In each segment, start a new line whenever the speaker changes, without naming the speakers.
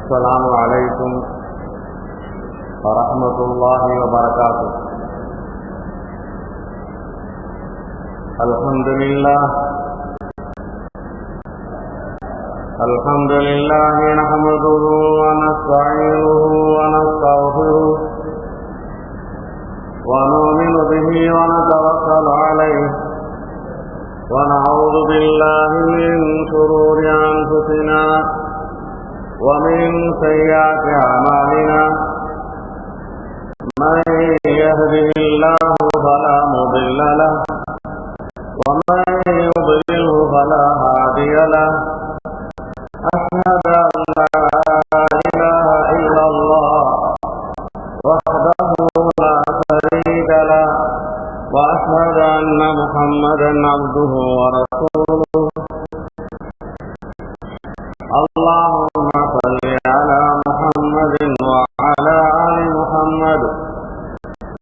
السلام عليكم ورحمة الله وبركاته. الحمد لله نحمده ونستعينه ونستغفره ونؤمن به ونتوكل عليه ونعوذ بالله من شرور أنفسنا ومن سيئات أعمالنا. من يهده الله فلا مضل له ومن يضلله فلا هادي له. أشهد أن لا إله إلا الله وحده لا شريك له وأشهد أن محمدا عبده ورسوله. اللهم صل على محمد وعلى آل محمد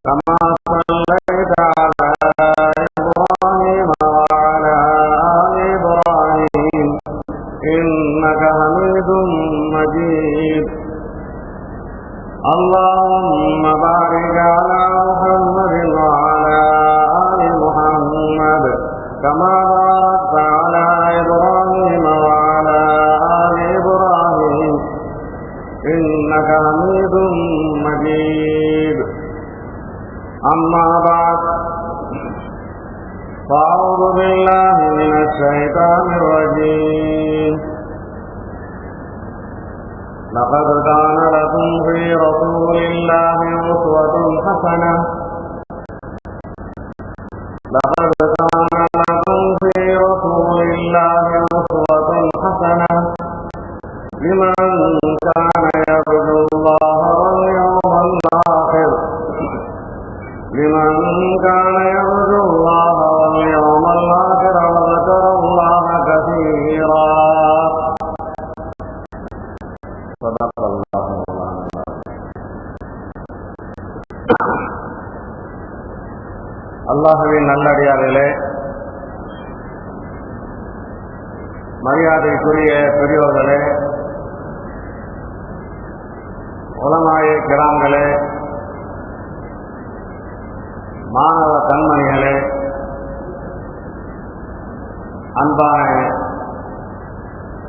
كما صليت على إبراهيم وعلى آل إبراهيم إنك حميد مجيد. اللهم بارك على محمد وعلى آل محمد كما باركت على إبراهيم وعلى آل إبراهيم إنك حميد مجيد. أما بعد، فأعوذ بالله من الشيطان الرجيم. لقد كان لكم في رسول الله أسوة حسنة. لقد كان لكم في رسول الله أسوة حسنة لمن كان يرجو الله واليوم الآخر. لمن كان يرجو الله واليوم الآخر وذكر الله كثيرا. صدق الله مولانا. அல்லாஹ்வின் நல்லடியார்களே, மரியாதைக்குரிய பெரியோர்களே, உலமாயே கிராம்களே, மாணவ கண்மணிகளே, அன்பான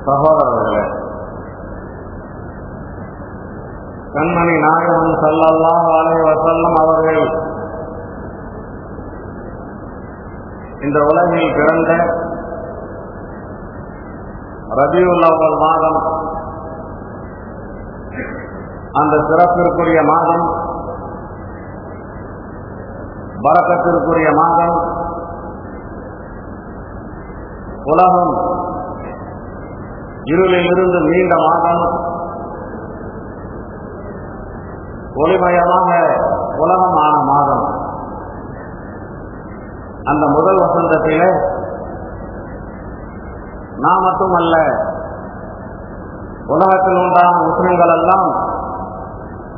சகோதரர்களே, கண்மணி நாயகம் ஸல்லல்லாஹு அலைஹி வஸல்லம் அவர்கள் இந்த உலகில் பிறந்த ரபியுல் அவ்வல் மாதம், அந்த சிறப்பிற்குரிய மாதம், பரக்கத்திற்குரிய மாதம், உலகம் இருளில் இருந்து மீண்ட மாதம், ஒளிமயமாக உலகமான மாதம். அந்த முதல் வசந்தத்திலே நான் மட்டுமல்ல, உலகத்தில் உண்டான முஸ்லிம்கள் எல்லாம்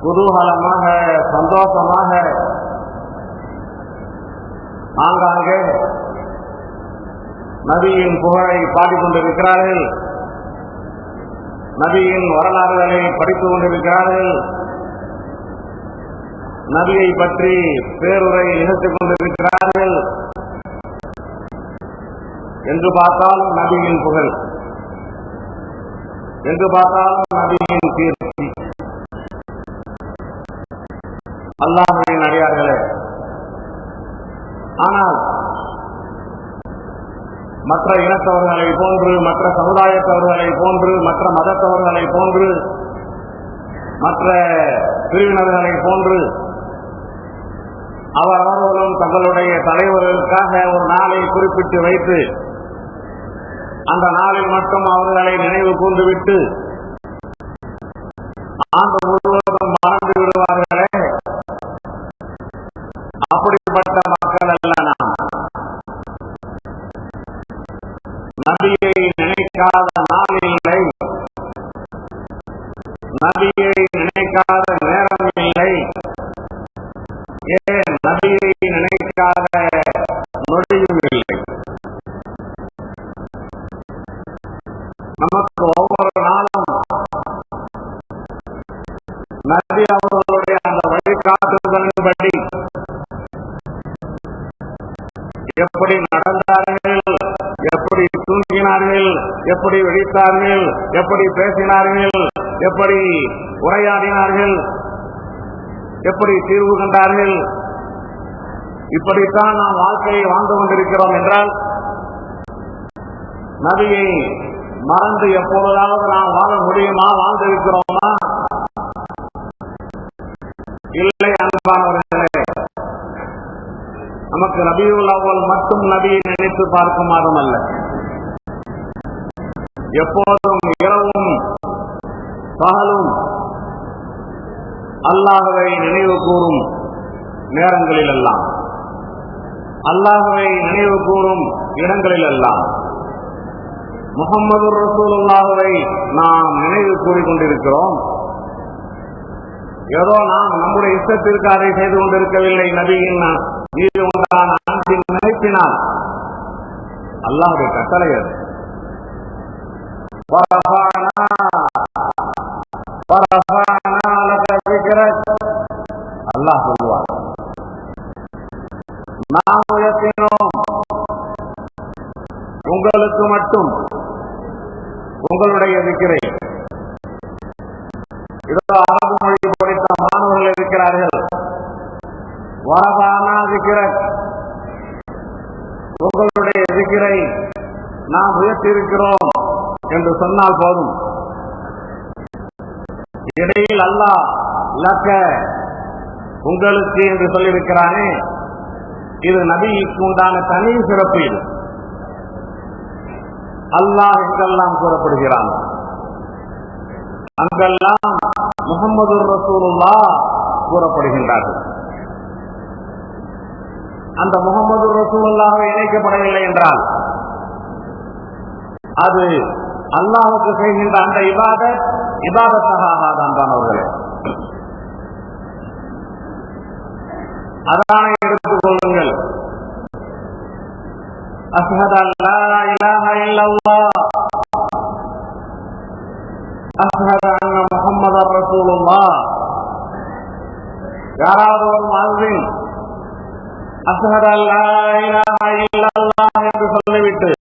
குதூகலமாக சந்தோஷமாக ஆங்காங்கே நபியின் புகழை பாடிக்கொண்டிருக்கிறார்கள், நபியின் வரலாறுகளை படித்துக் கொண்டிருக்கிறார்கள், நபியை பற்றி பேருரை நிகழ்த்திக் கொண்டிருக்கிறார்கள். என்று பார்த்தாலும் நபியின் புகழ், என்று பார்த்தாலும் நபியின் கீர்த்தி. அல்லாஹ்வின் அடியார்களே, ஆனால் மற்ற இனத்தவர்களை போன்று, மற்ற சமுதாயத்தவர்களை போன்று, மற்ற மதத்தவர்களை போன்று, மற்ற பிரிவினர்களை போன்று அவர்களும் தங்களுடைய தலைவர்களுக்காக ஒரு நாளை குறிப்பிட்டு வைத்து அந்த நாளில் மட்டும் அவர்களை நினைவு கூர்ந்துவிட்டு ஆண்டு முழுவதும் மறந்து விடுவார்களே, அப்படிப்பட்ட மக்கள் அல்ல நாம். நபியை நினைக்காத நாள் இல்லை, நபியை நினைக்காத நேரம் இல்லை, ஏன் நபியை நினைக்காத நொடியும் இல்லை. நமக்கு ஒவ்வொரு நாளும் எப்படி நடந்தார்கள், எப்படி தூங்கினார்கள், எப்படி வெடித்தார்கள், எப்படி பேசினார்கள், எப்படி உரையாடினார்கள், எப்படி தீர்வு கண்டார்கள். இப்படித்தான் நாம் வாழ்க்கையை வாழ்ந்து கொண்டிருக்கிறோம் என்றால் நபியை மறந்து எப்பொழுதாவது நாம் வாழ முடியுமா? வாழ்ந்திருக்கிறோமா? இல்லை அன்பானவர்களே, நமக்கு ரபியுல் அவ்வல் மட்டும் நபியை நினைத்து பார்க்கும் மாதம் அல்ல. எப்போதும் இரவும் பகலும் அல்லாஹ்வை நினைவு கூறும் நேரங்களில் எல்லாம், அல்லாஹ்வை நினைவு கூறும் இடங்களில் எல்லாம் முஹம்மது ரசூலுல்லாஹ்வை நாம் நினைவு கூறிக்கொண்டிருக்கிறோம். ஏதோ நாம் நம்முடைய இஷ்டத்திற்கு அதை செய்து கொண்டிருக்கவில்லை. நபியின் மீது உண்டான அன்பின் நினைப்பினால் அல்லாஹ்வுடைய கட்டளை அது. அல்லாஹ் சொல்லுவார், நாம் உயர்த்தினோம் உங்களுக்கு மட்டும் உங்களுடைய திக்ரை. இதோ அரபு மொழி படித்த மாணவர்கள் இருக்கிறார்கள். வரபானா திக்ரக், உங்களுடைய திக்ரை நாம் உயர்த்தியிருக்கிறோம் என்று சொன்னால் போதும். இடையில் அல்லாஹ் லக்க உங்களுக்கு என்று சொல்லியிருக்கிறானே, இது நபிக்கு உண்டான தனி சிறப்பு. இது அல்லாஹ் எங்கெல்லாம் கூறப்படுகிறான் அங்கெல்லாம் முஹம்மது ரசூலுல்லாஹ் கூறப்படுகின்றார்கள். அந்த முஹம்மது ரசூலுல்லாஹ் இணைக்கப்படவில்லை என்றால் அது அல்லாஹ்வுக்கு செய்கின்ற அந்த இபாதத்தாக அவர்களே. அதானை எடுத்துக் கொள்ளுங்கள். அஷ்ஹது அல்லா இலாஹ இல்லல்லாஹ் அஷ்ஹது அன்ன முஹம்மதர் ரசூலுல்லாஹ். யாராவது ஒரு முஅஸ்ஸின் அஷ்ஹது அல்லா இலாஹ இல்லல்லாஹ் என்று சொல்லிவிட்டு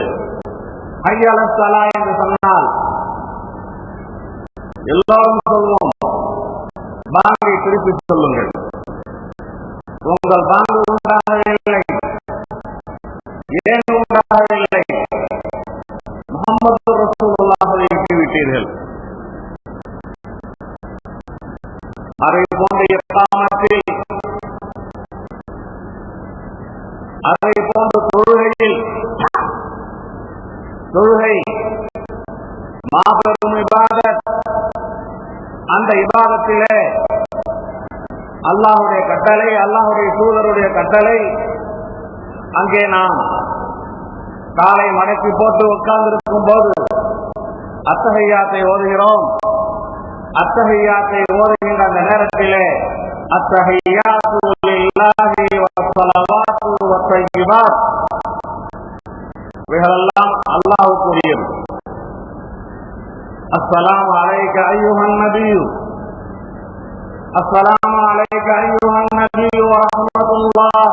ஹய்ய அலஸ் ஸலாஹ் என்று சொன்னால் எல்லாரும் சொல்வோம், பாங்கை திருப்பி சொல்லுங்கள். உங்கள் பாங்கு உண்டாகவில்லை. ஏன் உண்டாகவில்லை? முஹம்மது ரசூலுல்லாஹை விட்டுவிட்டீர்கள். அதை போன்ற இக்காமத்தில், அதை போன்ற தொழுகை மாபெரும் இபாதத். அந்த இபாதத்திலே அல்லாஹ்வுடைய கட்டளை, அல்லாஹ்வுடைய தூதருடைய கட்டளை. அங்கே நாம் காலை மடக்கி போட்டு உட்கார்ந்திருக்கும் போது அத்தஹிய்யாத்தை ஓதுகிறோம். அத்தஹிய்யாத்தை ஓதுகின்ற அந்த நேரத்திலே அத்தஹிய்யாத்து லில்லாஹி வஸ்ஸலவாத்து வத்தய்யிபாத், இவைகளெல்லாம் அல்லாஹ்வுக்குரியது. அஸ்ஸலாமு அலைக அய்யுஹன் நபியு, அஸ்ஸலாமு அலைக அய்யுஹன் நபியு வரஹ்மத்துல்லாஹ்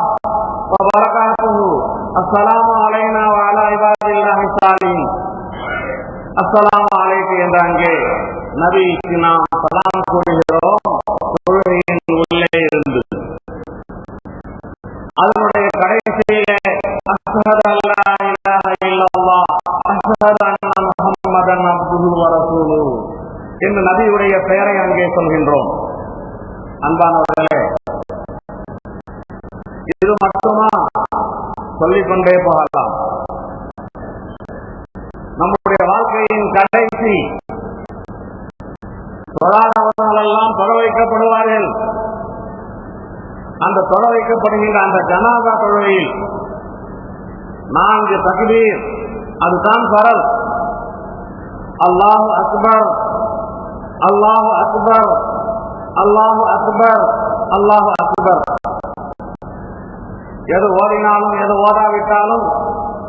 வபரகாத்துஹு, அஸ்ஸலாமு அலைனா வ அலா இபாதில்லாஹி ஸாலிஹீன். அஸ்ஸலாமு அலைக என்ற அங்கே நபிக்கு நாம் சலாம் கூறுகிறோம். தொழுகையின் உள்ளே இருந்து அதனுடைய கடைசியிலே அஷ்ஹது அல்லா இலாஹ இல்லல்லாஹ் அஷ்ஹது அன்ன முஹம்மதன் அப்துஹு வ ரசூலுஹு என்று நபியுடைய பெயரை அங்கே சொல்கின்றோம். அன்பானவர்களே, இது மட்டுமா? சொல்லிக்கொண்டே போகலாம். நம்முடைய வாழ்க்கையின் கடைசி தொழாதவர்கள் எல்லாம் தொழ வைக்கப்படுவார்கள். அந்த தொழ வைக்கப்படுகின்ற அந்த ஜனாதா தொழுகையில் 4 தக்பீர், அதுதான் ஃபரல். அல்லாஹு அக்பர், அல்லாஹு அக்பர், அல்லாஹு அக்பர், அல்லாஹு அக்பர். எது ஓதினாலும் எது ஓதாவிட்டாலும்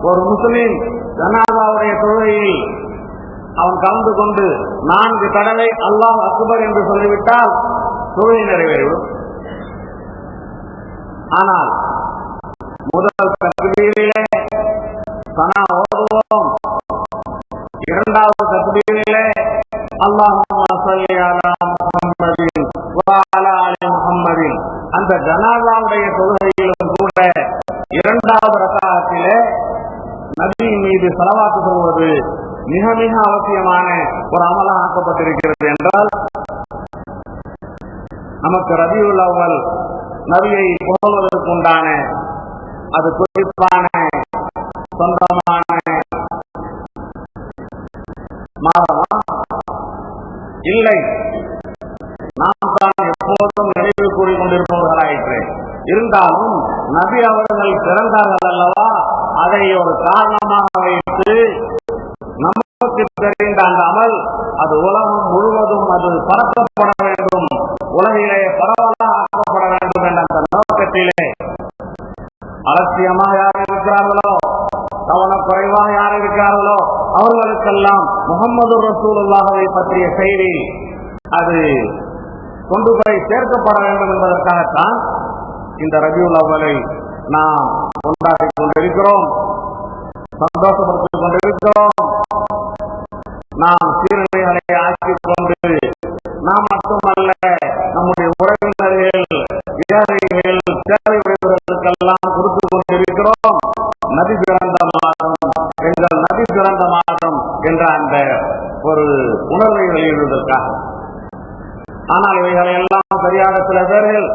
ஒரு முஸ்லிம் ஜனாதாவுடைய தொழுகையில் அவன் கலந்து கொண்டு 4 தடவை அல்லாஹ் அக்பர் என்று சொல்லிவிட்டால் தொழுகை நிறைவேறிவிடும். ஆனால் முதல் தக்பீரே இரண்டாவது தக்பீரிலே அல்லாஹும்ம ஸல்லி அலா முஹம்மதின் வ அலா ஆலி முஹம்மதின் அந்த ஜனாஸாவுடைய தொழுகையிலும் கூட இரண்டாவது ரக்அத்திலே நபி மீது ஸலவாத் சொல்வது மிக மிக அவசியமான ஒரு அமலாக ஆக்கப்பட்டிருக்கிறது என்றால், நமக்கு ரபியுல் அவ்வல் நபியை புகழ்வதற்குண்டான அது குறிப்பான சொந்தமான மாதமா இல்லை. நாம் தான் எப்போதும் நினைவு கூறிக்கொண்டிருப்பவர்களாயிற்று. இருந்தாலும் நபி அவர்கள் பிறந்தார்கள் அல்லவா, அதை ஒரு காரணமாக வைத்து நமக்கு தெரிந்த அந்த அமல் அது உலகம் முழுவதும் அது பரப்பப்பட வேண்டும், உலகிலே பரவலாக ஆக்கப்பட வேண்டும் என்ற அந்த நோக்கத்திலே அலட்சியமாக யார் இருக்கிறார்களோ, கவனக்குறைவாக யார் இருக்கிறார்களோ அவர்களுக்கெல்லாம் முஹம்மது ரசூலுல்லாஹை பற்றிய செய்தி அது கொண்டு போய் சேர்க்கப்பட வேண்டும் என்பதற்காகத்தான் இந்த ரபியுல் அவ்வலை நாம் கொண்டாடிக் கொண்டிருக்கிறோம், சந்தோஷப்படுத்திக் கொண்டிருக்கிறோம். நாம் சீரழிகளை ஆக்கிக் கொண்டு நாம் மட்டுமல்ல, நம்முடைய உறவினர்கள், ஏழைகள், தேவை உடையவர்களுக்கெல்லாம் கொடுத்து கொண்டிருக்கிறோம். நபி பிறந்த மாதம், எங்கள் நபி பிறந்த மாதம் என்ற அந்த ஒரு உணர்வை வெளியிடுவதற்காக. ஆனால் இவைகளை எல்லாம் சரியாக சில பேர்கள்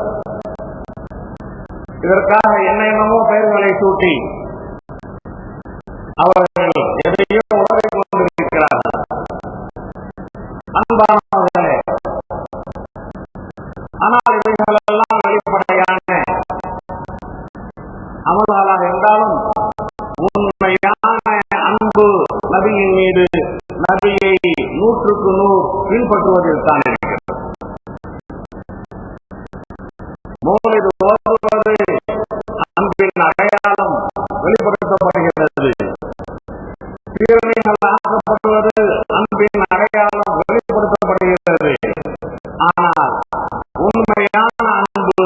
இதற்காக என்னென்னமோ பெயர்களை சூட்டி அவர்கள் எதையோ உணர்வை கொண்டிருக்கிறார்கள். அன்பானவர்களே, ஆனால் இவைகளெல்லாம் வெளிப்படையான அமல்களாக இருந்தாலும் உண்மையான அன்பு நபியின் மீது நபியை 100க்கு 100 பின்பற்றுவதில் தான் இருக்கிறது. மௌலிது ஓதுவது அன்பின் அடையாளம் வெளிப்படுத்தப்படுகிறது, சீரணிகள் ஆக்கப்படுவது அன்பின் அடையாளம் வெளிப்படுத்தப்படுகிறது. ஆனால் உண்மையான அன்பு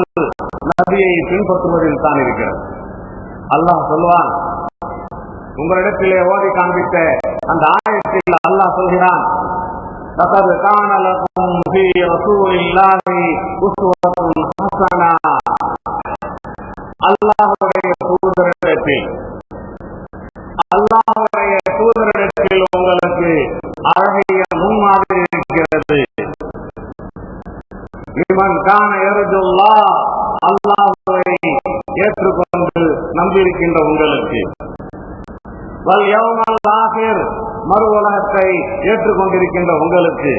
நபியை பின்பற்றுவதில் தான் இருக்கிறது. அல்லாஹ் சொல்வான், உங்களிடத்திலே ஓதி காண்பித்த அந்த ஆயத்தில் அல்லாஹ் சொல்கிறான், லகத் கான லகும் ஃபீ ரசூலில்லாஹி உஸ்வத்துன் ஹஸனா. அல்லாஹ்வுடைய தூதரிடத்தில் உங்களுக்கு அழகிய முன்மாதிரி இருக்கிறது. லிமன் கான யர்ஜுல்லாஹ், அல்லாஹ்வை ஏற்றுக்கொண்டு நம்பியிருக்கின்ற உங்களுக்கு, வல் யௌமல் ஆகிர், மறு உலகத்தை ஏற்றுக்கொண்டிருக்கின்ற உங்களுக்கு,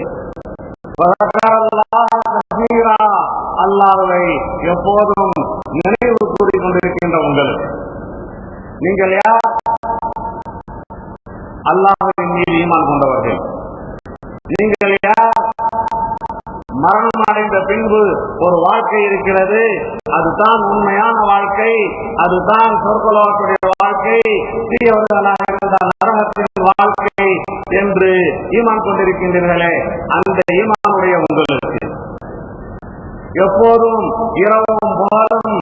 அல்லாஹ்வை எப்போதும் நினைவு கூறிக்கொண்டிருக்கின்ற உங்களுக்கு. நீங்கள் யார்? அல்லாஹ்வின் மீது ஈமான் கொண்டவர்கள். நீங்கள் யார்? மரணம் அடைந்த பின்பு ஒரு வாழ்க்கை இருக்கிறது, அதுதான் உண்மையான வாழ்க்கை, அதுதான் சொர்க்கலோகத்துடைய வாழ்க்கை, தீயவர்களாக இருந்தால் நரகத்தின் வாழ்க்கை என்று ஈமான் கொண்டிருக்கின்றீர்களே, அந்த ஈமானுடைய உங்களுக்கு எப்போதும் இரவும் பகலும்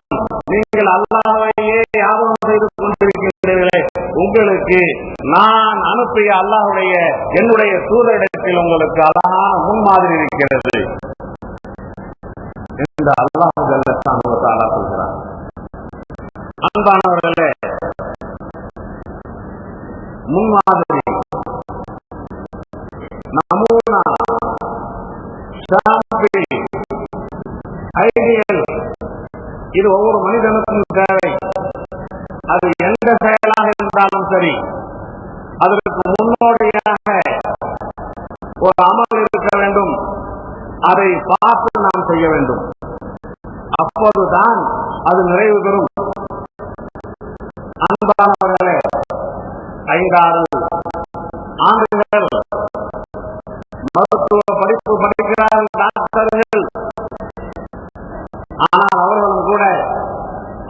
நீங்கள் அல்லாஹ்வையே ஞாபகம் செய்து கொண்டிருக்கின்றீர்களே, உங்களுக்கு நான் அனுப்பிய அல்லாஹ்வுடைய என்னுடைய தூதரிடத்தில் உங்களுக்கு அழகான முன்மாதிரி இருக்கிறது என்று அல்லாஹ் ஜல்ல ஷானஹு தஆலா சொல்கிறார். அன்பானவர்களே, முன்மாதிரி, நமூனா, ஷாம்பி, ஐடியல், இது ஒவ்வொரு மனிதனுக்கும் தேவை. அது எந்த செயலாக இருந்தாலும் சரி, அதற்கு முன்னோடியாக ஒரு அமல் இருக்க வேண்டும், அதை பார்த்து நாம் செய்ய வேண்டும். அப்போதுதான் அது நிறைவு பெறும். அன்பானவர்களே, 5-6 ஆண்டுகள் மருத்துவ படிப்பு படிக்கிறார்கள் டாக்டர்கள். ஆனால் அவர்களும் கூட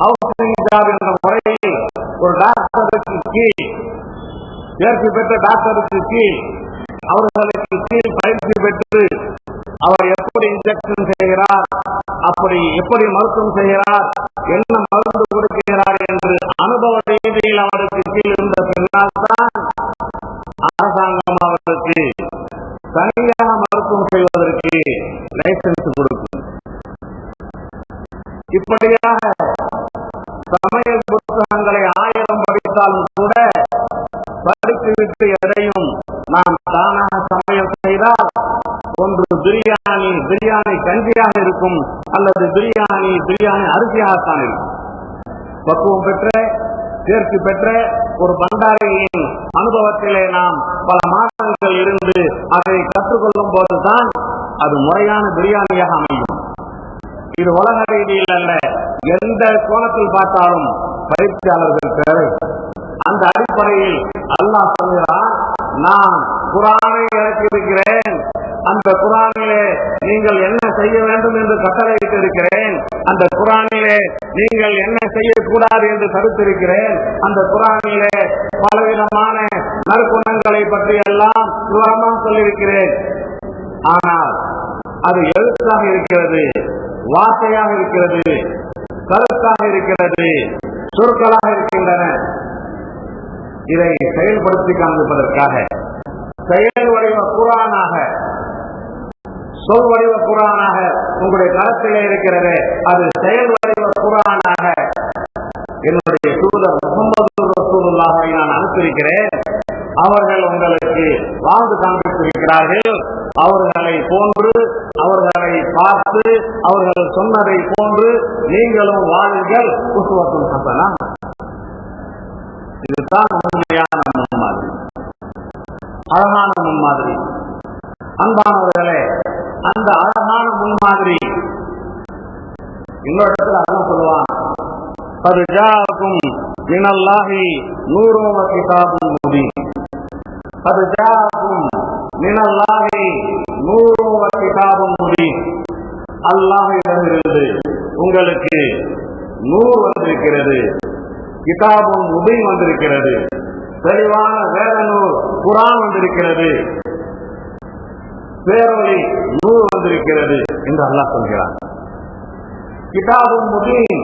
ஹவுசிங் ஜாப் என்ற முறையில் ஒரு டாக்டருக்கு கீழ், தேர்ச்சி பெற்ற டாக்டருக்கு கீழ், அவர்களுக்கு கீழ் பயிற்சி பெற்று அவர் எப்படி இன்ஜெக்ஷன் செய்கிறார், அப்படி எப்படி மருத்துவம் செய்கிறார், என்ன மருந்து கொடுக்கிறார் என்று அனுபவ ரீதியில் அவருக்கு கீழ் இருந்த பின்னால் தான் அரசாங்கம் அவருக்கு தனியாக மருத்துவம் செய்வதற்கு லைசன்ஸ் கொடுக்கும். இப்படியாக சமையல் புத்தகங்களை 1000 படித்தாலும் கூட படித்துவிட்டு எதையும் நாம் தானாக சமையல் செய்தால் ஒன்று பிரியாணி கஞ்சியாக இருக்கும், அல்லது பிரியாணி அரிசியாகத்தான் இருக்கும். பக்குவம் பெற்ற தேர்ச்சி பெற்ற ஒரு பண்டாரியின் அனுபவத்திலே நாம் பல மாதங்கள் இருந்து அதை கற்றுக்கொள்ளும் போதுதான் அது முறையான பிரியாணியாக அமையும். இது உலக ரீதியில் அல்ல, எந்த கோணத்தில் பார்த்தாலும் பயிற்சியாளர்கள் தேவை. அந்த அடிப்படையில் அல்லாஹ் சொல்கிறான், நான் குர்ஆனை இறக்கியிருக்கிறேன், அந்த குர்ஆனிலே நீங்கள் என்ன செய்ய வேண்டும் என்று கட்டளையிட்டு இருக்கிறேன், அந்த குர்ஆனிலே நீங்கள் என்ன செய்யக்கூடாது என்று தடுத்திருக்கிறேன், அந்த குர்ஆனிலே பலவிதமான நற்குணங்களை பற்றி எல்லாம் விவரமாக சொல்லியிருக்கிறேன். ஆனால் அது எழுத்தாக இருக்கிறது, வார்த்தையாக இருக்கிறது, கருத்தாக இருக்கிறது, சொற்களாக இருக்கின்றன. இதை செயல்படுத்தி காண்பிப்பதற்காக செயல் வடிவ குர்ஆனாக, சொல் வடிவ குர்ஆனாக உங்களுடைய கருத்திலே இருக்கிறது, அது செயல் வடிவ குர்ஆனாக என்னுடைய தூதர் முஹம்மது ரசூலுல்லாஹை நான் அனுப்பியிருக்கிறேன். அவர்கள் உங்களுக்கு வாழ்ந்து காண்பித்திருக்கிறார்கள். அவர்களை போன்று, அவர்களை பார்த்து, அவர்கள் சொன்னதை போன்று நீங்களும் வாழுங்கள். உஸ்வத்துன் ஹஸனா. இதுதான் உண்மையான முன்மாதிரி, அழகான முன்மாதிரி. அன்பானவர்களே, அந்த அழகான முன்மாதிரி இன்னொரு இடத்துல அதான் சொல்லுவான், அது ஜாஅக்கும் மினல்லாஹி நூரும் வ கிதாபும் முபீன். அது ஜாஅக்கும் மினல்லாஹி நூரும் வ கிதாபும் முபீன். அல்லாஹ்விடமிருந்து உங்களுக்கு நூர் வந்திருக்கிறது, கிதாபும் முபீன் வந்திருக்கிறது, தெளிவான வேத நூல் குர்ஆன் வந்திருக்கிறது, பேரொளி நூல் வந்திருக்கிறது என்று அல்லாஹ் சொல்கிறான். கிதாபும் முபீன்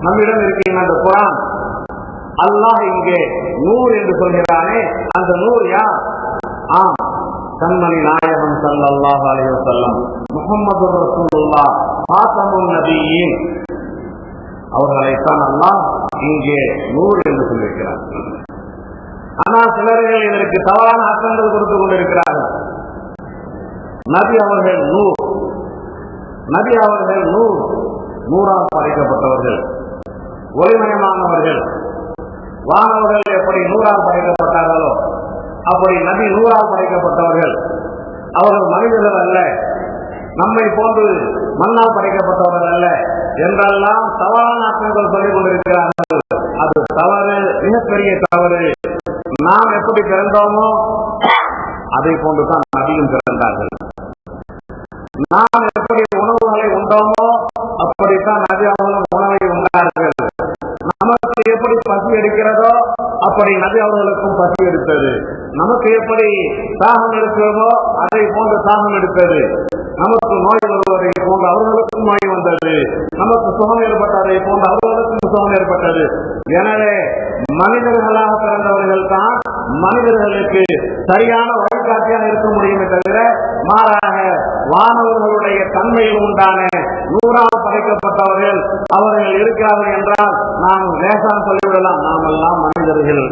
நம்மிடம் இருக்கின்ற அந்த குர்ஆன், அல்லாஹ் இங்கே நூர் என்று சொல்கிறானே, அந்த நூர் யார்? கண்மணி நாயகம் ஸல்லல்லாஹு அலைஹி வஸல்லம் முஹம்மது ரசூலுல்லாஹ் ஃபாத்திமுன் நபியீன், அவர்களைத்தான் அல்லாஹ் இங்கே நூர் என்று சொல்லியிருக்கிறார். ஆனால் சிலர்கள் இதற்கு தவறான அர்த்தங்கள் கொடுத்து கொண்டிருக்கிறார்கள். நபி அவர்கள் நூர், நபி அவர்கள் நூர், நூறால் படைக்கப்பட்டவர்கள், ஒளிமயமானவர்கள். வானவர்கள் எப்படி நூறால் படைக்கப்பட்டார்களோ அப்படி நபி நூறால் படைக்கப்பட்டவர்கள். அவர்கள் மனிதர்கள் அல்ல, நம்மை போன்று மண்ணால் படைக்கப்பட்டவர்கள் அல்ல என்றெல்லாம் தவறான அர்த்தங்கள் சொல்லிக் கொண்டிருக்கிறார்கள். அது தவறு, மிகப்பெரிய தவறு. நாம் எப்படி பிறந்தோமோ அதை போன்றுதான் நபியும் பிறந்தார்கள். நாம் எப்படி உணவுகளை உண்டோமோ அப்படித்தான் நபி அவர்களும் உணவை உண்டார்கள். நமக்கு எப்படி பசி எடுக்கிறதோ அப்படி நபி அவர்களுக்கும் பசி எடுத்தது. நமக்கு எப்படி தாகம் இருக்கிறதோ அதை போன்று தாகம் எடுத்தது. நமக்கு நோய் வருவதை போன்று அவர்களுக்கும் நோய் வந்தது. நமக்கு சுகம் ஏற்பட்டதை போன்று அவர்களுக்கும் சுகம் ஏற்பட்டது. எனவே மனிதர்களாக பிறந்தவர்கள் தான் மனிதர்களுக்கு சரியான வழிகாட்டியாக இருக்க முடியுமே தவிர மாறாக வானவர்களுடைய தன்மையில் உண்டான நூறால் படைக்கப்பட்டவர்கள் அவர்கள் இருக்கிறார்கள் என்றால் நாம் லேசாக சொல்லிவிடலாம், நாம் எல்லாம் மனிதர்கள்.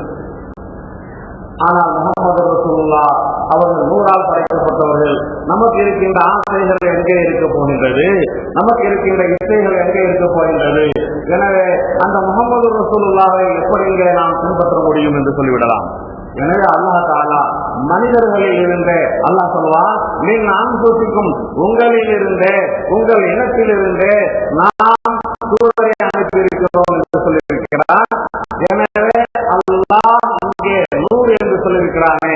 ஆனால் முஹம்மது ரசூலுல்லாஹ் அவர்கள் நூறால் படைக்கப்பட்டவர்கள். நமக்கு இருக்கின்ற ஆசைகள் எங்கே இருக்க போகின்றது? நமக்கு இருக்கின்ற இசைகள் எங்கே இருக்க போகின்றது? எனவே அந்த முஹம்மது ரசூலுல்லாஹை எப்படி இங்கே நாம் பின்பற்ற முடியும் என்று சொல்லிவிடலாம். எனவே அல்லாஹ் தஆலா மனிதர்களில் இருந்தே அல்லாஹ் சொல்வான், நீங்க அன்புக்கும் உங்களில் இருந்தே, உங்கள் இனத்தில் இருந்தே நாம் தூதரை அனுப்பியிருக்கிறோம் என்று சொல்லியிருக்கிறார். எனவே அல்லாஹ் இங்கே நூறு என்று சொல்லியிருக்கிறானே,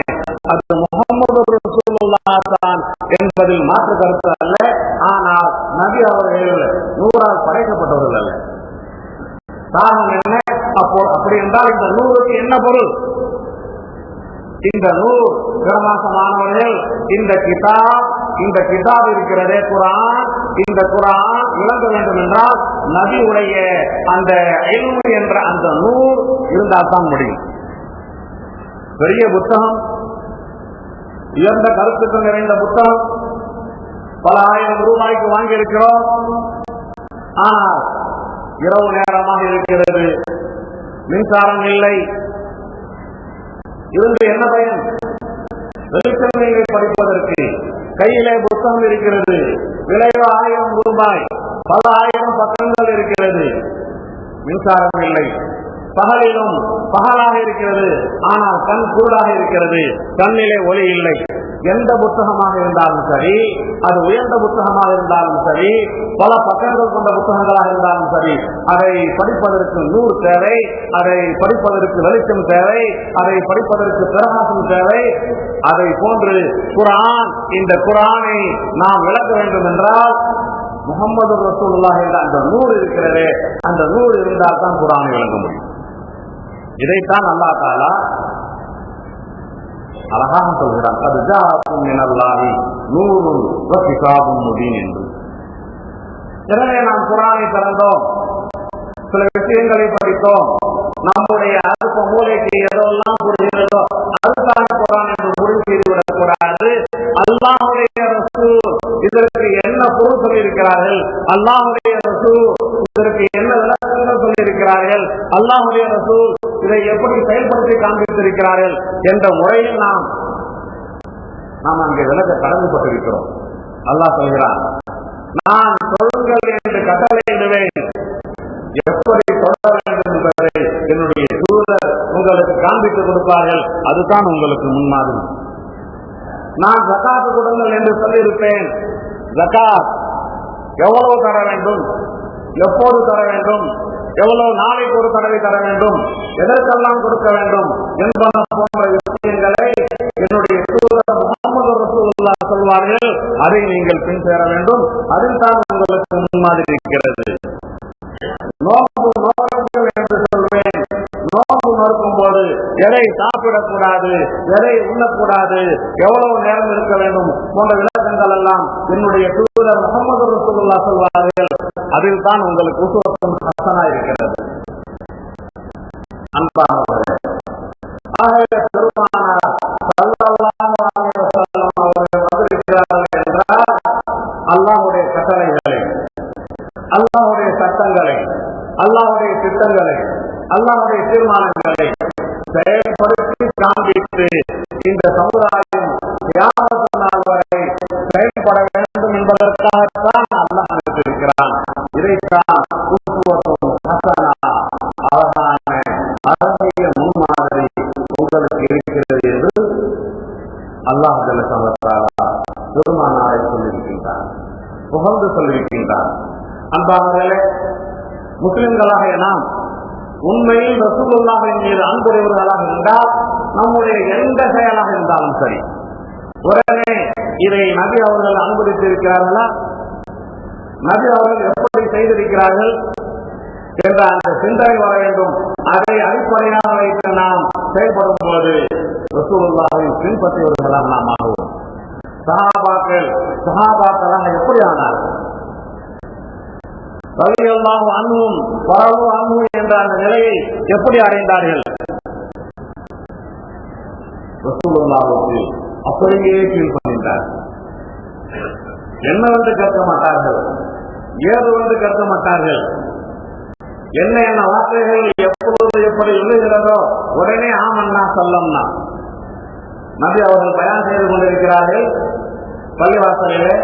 அது முஹம்மது ரசூலுல்லாஹ் தான் என்பதில் மாற்று கருத்து அல்ல. ஆனால் நபி அவர்கள் நூறால் படைக்கப்பட்டவர்கள் அல்ல. காரணம் என்ன? அப்படி என்றால் இந்த நூறுக்கு என்ன பொருள்? இந்த நூறு பிரமாசமானவர்கள், இந்த கிதாப் இருக்கிறதே குர்ஆன், இந்த குர்ஆன் விளங்க வேண்டும் என்றால் நபியுடைய அந்த இல்மு என்ற அந்த நூறு இருந்தால் தான் முடியும். பெரிய புத்தகம், உயர்ந்த கருத்துக்கள் நிறைந்த புத்தகம், பல ஆயிரம் ரூபாய்க்கு வாங்கியிருக்கிறோம். ஆனால் இரவு நேரமாக இருக்கிறது, மின்சாரம் இல்லை, இருந்து என்ன பயன்? வெளிச்சமையை படிப்பதற்கு கையிலே புத்தகம் இருக்கிறது, விளைவு 1000 ரூபாய், பல ஆயிரம் பக்கங்கள் இருக்கிறது, மின்சாரம் இல்லை. பகலிலும் பகலாக இருக்கிறது, ஆனால் கண் கூடாக இருக்கிறது, கண்ணிலே ஒளி இல்லை. எந்த புத்தகமாக இருந்தாலும் சரி, அது உயர்ந்த புத்தகமாக இருந்தாலும் சரி, பல பக்கங்கள் கொண்ட புத்தகங்களாக இருந்தாலும் சரி, அதை படிப்பதற்கு நூறு தேவை, அதை படிப்பதற்கு வெளிச்சம் தேவை, அதை படிப்பதற்கு பிரகாசம் தேவை. அதை போன்று குர்ஆன், இந்த குர்ஆனை நாம் விளக்க வேண்டும் என்றால் முஹம்மது ரசூலுல்லாஹ் என்ற அந்த நூறு இருக்கிறதே, அந்த நூறு இருந்தால் தான் குர்ஆனை விளக்க முடியும். இதைத்தான் அல்லாஹ் தஆலா அழகாக சொல்கிறான், அது ஜாஅக்கும் மினல்லாஹி நூறுன் வ கிதாபும் முபீன் என்று. எனவே நாம் குர்ஆனை திறந்தோம், சில விஷயங்களை படித்தோம், நம்முடைய அற்ப மூளைக்கு எதெல்லாம் புரிகிறதோ அதுதான் குர்ஆன் என்று முடிவு செய்துவிடக் கூடாது. அல்லாஹ்வுடைய ரசூல் இதற்கு என்ன பொருள் சொல்லியிருக்கிறார்கள், அல்லாஹ்வுடைய ரசூல் இதற்கு என்ன விளக்கங்கள் சொல்லியிருக்கிறார்கள், அல்லாஹ்வுடைய ரசூல் இதை எப்படி செயல்படுத்தி காண்பித்திருக்கிறார்கள் என்ற முறையில் நாம் அங்கே விளக்க கடமைப்பட்டிருக்கிறோம். அல்லாஹ் சொல்கிறான், நான் சொல்லுங்கள் என்று கட்டளையிடுவேன், எப்படி சொல்ல வேண்டும் என்பதை என்னுடைய தூதர் உங்களுக்கு காண்பித்துக் கொடுப்பார்கள், அதுதான் உங்களுக்கு முன்மாதிரி. நான் ஜகாத் கொடுங்கள் என்று சொல்லியிருப்பேன், ஜகாத் எவ்வளவு தர வேண்டும், எப்போது தர வேண்டும், எவ்வளவு நாளைக்கு ஒரு தடவை தர வேண்டும், எதற்கெல்லாம் கொடுக்க வேண்டும் என்பன போன்ற விஷயங்களை என்னுடைய தூதர் முஹம்மது ரசூலுல்லாஹ் சொல்வார்கள். அதை நீங்கள் பின் சேர வேண்டும், அதில் தான் உங்களுக்கு முன்மாதிரி இருக்கிறது. நோன்பு நோக்குங்கள் என்று சொல்வேன், நோன்பு நோக்கும் போது எதை சாப்பிடக்கூடாது, எதை உண்ணக்கூடாது, எவ்வளவு நேரம் இருக்க வேண்டும் போன்ற விளக்கங்கள் எல்லாம் என்னுடைய தூதர் முஹம்மது ரசூலுல்லாஹ் சொல்வார்கள். அதில் தான் உங்களுக்கு உஸ்வத்துன் ஹஸனா இருக்கிறது. அன்பானவர்களே, ஆகவே பெருமானார் ஸல்லல்லாஹு அலைஹி வஸல்லம் அவர்கள் வந்திருக்கிறார்கள் என்றால் அல்லாஹ்வுடைய கட்டளைகளை, அல்லாஹ்வுடைய சட்டங்களை, அல்லாஹ்வுடைய திட்டங்களை, அல்லாஹ்வுடைய தீர்மானங்களை செயல்படுத்தி காண்பித்து இந்த சமுதாயம் கியாமத் நாள் வரை செயல்பட வேண்டும் என்பதற்காகத்தான் அல்லாஹ் அனுப்பியிருக்கிறான். இதைத்தான் உஸ்வத்துன் ஹஸனா, அழகான அழகிய முன்மாதிரி உங்களுக்கு இருக்கிறது என்று அல்லாஹ் ஜல்ல வஅலா பெருமானாரை சொல்லியிருக்கின்றார், புகழ்ந்து சொல்லியிருக்கின்றார். அன்பானவர்களே, முஸ்லிம்களாக நாம் உண்மையில் ரசூலுல்லாஹின் மீது அன்புடையவர்களாக இருந்தால் நம்முடைய எந்த செயலாக இருந்தாலும் சரி, உடனே இதை நபி அவர்கள் அனுமதித்திருக்கிறார்களா, நபி அவர்கள் எப்படி செய்திருக்கிறார்கள் என்ற அந்த சிந்தனை வர வேண்டும். அதை அடிப்படையாக வைத்து நாம் செயல்படும் போது ரசூலுல்லாஹின் பின்பற்றியவர்களாக நாம் ஆகுவோம். சஹாபாக்களாக எப்படி ஆனார்கள், ரலியல்லாஹு அன்ஹும் வரவு அன்ஹு என்ற அந்த நிலையை எப்படி அடைந்தார்கள்? ரசூலுல்லாஹ்வுக்கு அப்படியே கீழ்ப்படிந்தார். என்னவென்று கற்க மாட்டார்கள், ஏது வந்து கற்க மாட்டார்கள். என்ன என்ன வார்த்தைகள் எப்பொழுது எப்படி எழுதுகிறதோ உடனே ஆமன்னா சொல்லம்னா. நபி அவர்கள் பயான் செய்து கொண்டிருக்கிறார்கள், பள்ளிவாசலிலே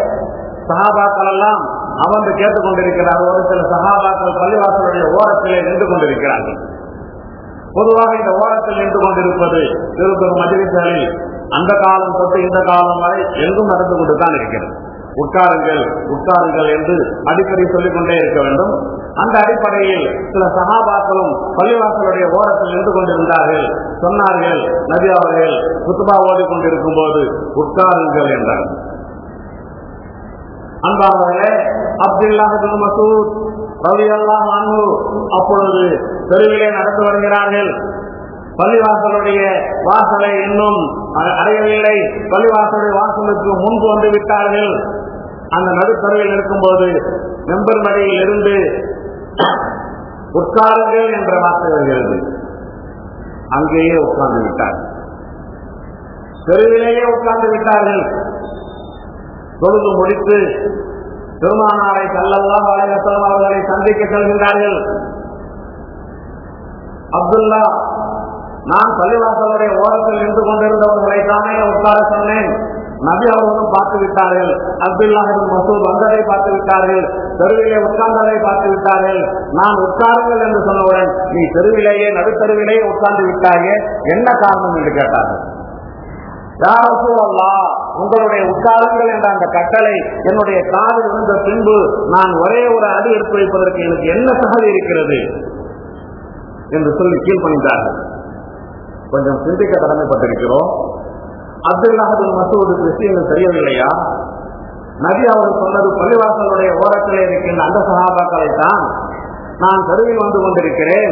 சஹாபாக்கள் எல்லாம் அமர்ந்து கேட்டுக் கொண்டிருக்கிறார்கள். ஒரு சில சஹாபாக்கள் பள்ளிவாசலுடைய ஓரத்திலே நின்று கொண்டிருக்கிறார்கள். பொதுவாக இந்த ஓரத்தில் நின்று கொண்டிருப்பது பெரு பெரும் மஜ்லிஸ்களில் அந்த காலம் தொட்டு இந்த காலம் வரை எங்கும் நடந்து கொண்டுதான் இருக்கிறது. உட்காருங்கள் உட்காருங்கள் என்று அடிக்கடி சொல்லிக் கொண்டே இருக்க வேண்டும். அந்த அடிப்படையில் சில சஹாபாக்களும் பள்ளிவாசலுடைய ஓரத்தில் நின்று கொண்டிருந்தார்கள். சொன்னார்கள், நபி அவர்கள் குத்பா ஓடிக்கொண்டிருக்கும் போது உட்காருங்கள் என்றார். அன்பானவர்களே, அப்துல்லாஹ் இப்னு மஸ்ஊத் ரலியல்லாஹு அன்ஹு அப்பொழுது தெருவிலே நடந்து வருகிறார்கள். பள்ளிவாசலுடைய வாசலை இன்னும் அடையவில்லை, பள்ளிவாசலுடைய வாசலுக்கு முன்பு வந்து விட்டார்கள். அந்த நடுத்தருவில் இருக்கும்போது மெம்பர் மடியில் இருந்து உட்காருங்கள் என்ற வார்த்தை வருகிறது. அங்கேயே உட்கார்ந்து விட்டார். தெருவிலேயே உட்கார்ந்து விட்டார்கள். தொழுது முடித்து பெருமானாரை ஸல்லல்லாஹு அலைஹி வஸல்லம் அவர்களை சந்திக்க செல்கின்றார்கள். அப்துல்லா, நான் பள்ளிவாசலுடைய ஓரத்தில் நின்று கொண்டிருந்தவர்களை தானே உட்கார சொன்னேன். நபி அவர்களும் பார்த்து விட்டார்கள். அப்துல்லா இப்னு மஸ்ஊத் வந்ததை பார்த்து விட்டார்கள். தெருவிலே உட்கார்ந்ததை பார்த்து விட்டார்கள். நான் உட்காருங்கள் என்று சொன்னவுடன், நீ தெருவிலேயே நடுத்தருவிலேயே உட்கார்ந்து விட்டாயே, என்ன காரணம் என்று கேட்டார்கள். யா ரசூலல்லாஹ், உங்களுடைய உட்காருங்கள் என்ற அந்த கட்டளை என்னுடைய காதில் விழுந்த பின்பு நான் ஒரே ஒரு அடி எடுத்து வைப்பதற்கு எனக்கு என்ன தகுதி இருக்கிறது என்று சொல்லி கீழ்ப்பணிந்தார்கள். கொஞ்சம் சிந்திக்க கடமைப்பட்டிருக்கிறோம். அப்துல்லா இப்னு மஸ்ஊதுக்கு விஷயங்கள் தெரியவில்லையா? நபி அவர்கள் சொன்னது பள்ளிவாசலுடைய ஓரத்திலே இருக்கின்ற அந்த சஹாபாக்களை தான். நான் தெருவில் வந்து கொண்டிருக்கிறேன்,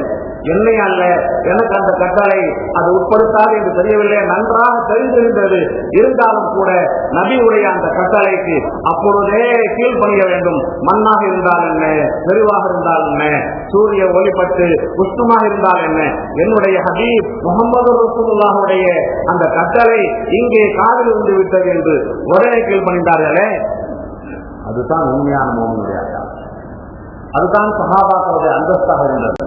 என்னை அல்ல, எனக்கு அந்த கட்டளை அது உட்படுத்தாது என்று தெரியவில்லை, நன்றாக தெரிந்திருந்தது. இருந்தாலும் கூட நபியுடைய அந்த கட்டளைக்கு அப்பொழுதே கீழ்ப்பணிய வேண்டும். மண்ணாக இருந்தால் என்ன, தெருவாக இருந்தால் என்ன, சூரிய ஒளிப்பட்டு உஷ்ணமாக இருந்தால் என்ன, என்னுடைய ஹபீப் முஹம்மது ரசூலுல்லாஹுடைய அந்த கட்டளை இங்கே காதில் இருந்து விட்டது என்று உடனே கீழ்ப்பணிந்தார்களே, அதுதான் உண்மையான முஃமினுடைய அடையாளம். அதுதான் சஹாபாக்களுடைய அந்தஸ்தாக இருந்தது.